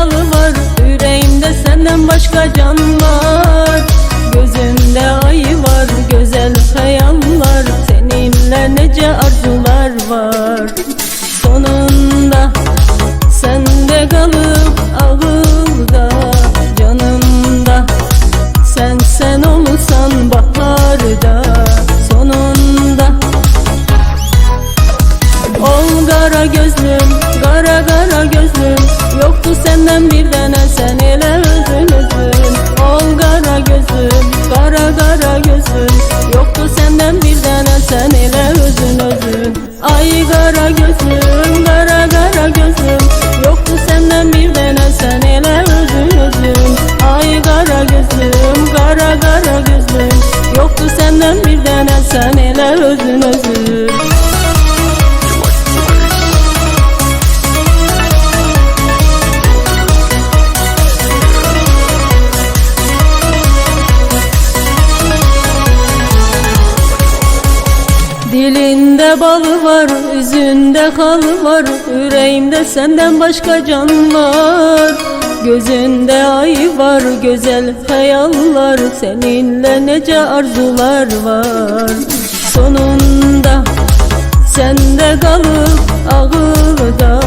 balı var, yüreğimde senden başka can var. Gözünde ay var, güzel hayallar, seninle nece arzular var. Sonunda sende kalıp ağılda, canımda sen olursan baharda. Sonunda ol kara gözlüm, kara gözlüm, yoktu senden bir tane, sen ele özün özün. Ol kara gözlüm, kara gözlüm, yoktu senden bir tane, sen ele özün özün. Ay kara gözlüm, kara gözlüm, yoktu senden bir tane, sen ele özün özün. Ay kara gözlüm, kara gözlüm, yoktu senden bir tane, sen ele özün özün. Dilinde balı var, yüzünde halı var, yüreğimde senden başka can var. Gözünde ay var, güzel hayallar, seninle nece arzular var. Sonunda sende kalıp ağılda,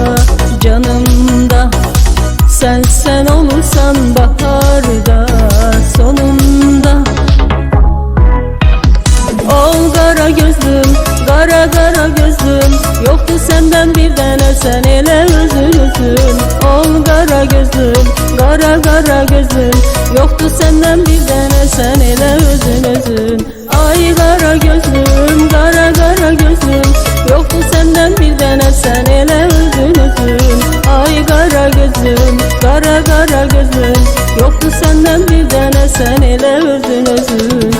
canımda sen olursan baharda. Sonunda ol kara gözlüm, kara gözlüm, yoktu senden bir tane, sen ele özün özün. Ol kara gözlüm, kara gözlüm, yoktu senden bir tane, sen ele özün özün. Ay kara gözlüm, kara gözlüm, yoktu senden bir tane, sen ele özün özün. Ay kara gözlüm, kara gözlüm, yoktu senden bir tane, sen ele özün özün.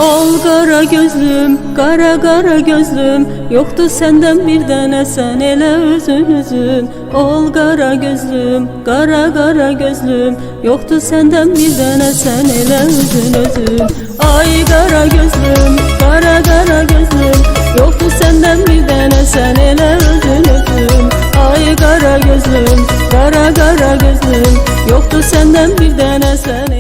Ol kara gözlüm, kara gözlüm, yoktu senden bir tane, sen ele özün özün. Ol kara gözlüm, kara gözlüm, yoktu senden bir tane, sen ele özün özün. Ay kara gözlüm, kara gözlüm, yoktu senden bir tane, sen ele özün özün. Ay kara gözlüm, kara gözlüm, yoktu senden bir tane, sen